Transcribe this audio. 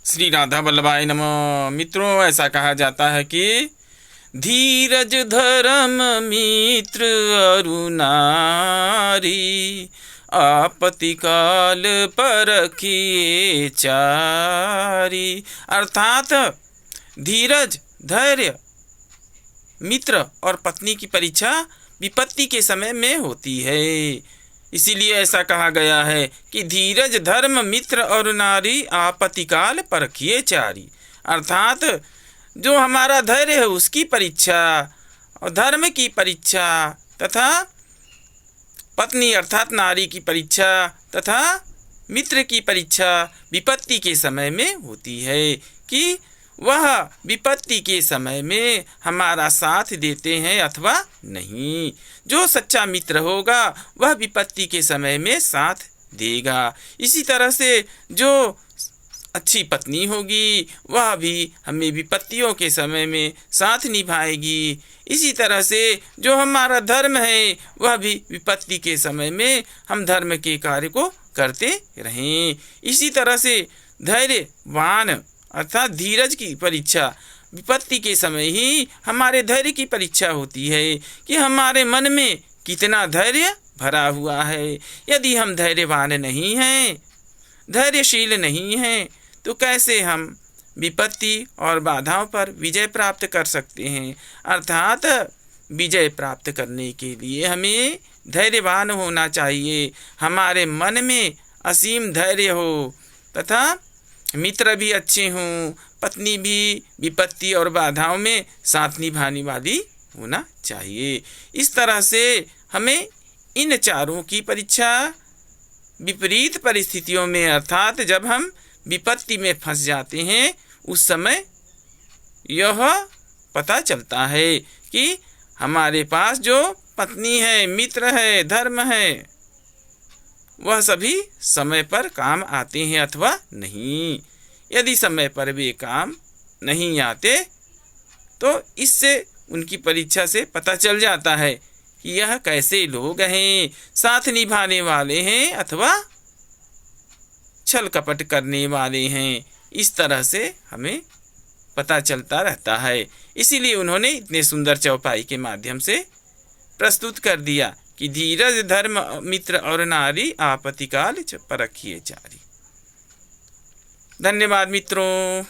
श्री राधा वल्लभाय नमः। मित्रों, ऐसा कहा जाता है कि धीरज धर्म मित्र अरु नारी, आपत्ति काल परखिए चारी। अर्थात धीरज, धैर्य मित्र और पत्नी की परीक्षा विपत्ति के समय में होती है। इसीलिए ऐसा कहा गया है कि धीरज धर्म मित्र और नारी, आपत्ति काल परखिए चारी। अर्थात जो हमारा धैर्य है उसकी परीक्षा और धर्म की परीक्षा तथा पत्नी अर्थात नारी की परीक्षा तथा मित्र की परीक्षा विपत्ति के समय में होती है कि वह विपत्ति के समय में हमारा साथ देते हैं अथवा नहीं। जो सच्चा मित्र होगा वह विपत्ति के समय में साथ देगा। इसी तरह से जो अच्छी पत्नी होगी वह भी हमें विपत्तियों के समय में साथ निभाएगी। इसी तरह से जो हमारा धर्म है वह भी विपत्ति के समय में हम धर्म के कार्य को करते रहें। इसी तरह से धैर्यवान अर्थात धीरज की परीक्षा विपत्ति के समय ही हमारे धैर्य की परीक्षा होती है कि हमारे मन में कितना धैर्य भरा हुआ है। यदि हम धैर्यवान नहीं हैं, धैर्यशील नहीं हैं, तो कैसे हम विपत्ति और बाधाओं पर विजय प्राप्त कर सकते हैं। अर्थात विजय प्राप्त करने के लिए हमें धैर्यवान होना चाहिए, हमारे मन में असीम धैर्य हो तथा मित्र भी अच्छे हों, पत्नी भी विपत्ति और बाधाओं में साथ निभाने वाली होना चाहिए। इस तरह से हमें इन चारों की परीक्षा विपरीत परिस्थितियों में अर्थात जब हम विपत्ति में फंस जाते हैं उस समय यह पता चलता है कि हमारे पास जो पत्नी है, मित्र है, धर्म है, वह सभी समय पर काम आते हैं अथवा नहीं। यदि समय पर वे काम नहीं आते तो इससे उनकी परीक्षा से पता चल जाता है कि यह कैसे लोग हैं, साथ निभाने वाले हैं अथवा छल कपट करने वाले हैं। इस तरह से हमें पता चलता रहता है। इसीलिए उन्होंने इतने सुंदर चौपाई के माध्यम से प्रस्तुत कर दिया कि धीरज धर्म मित्र और नारी, आपत्ति काल परखिए चारी। धन्यवाद मित्रों।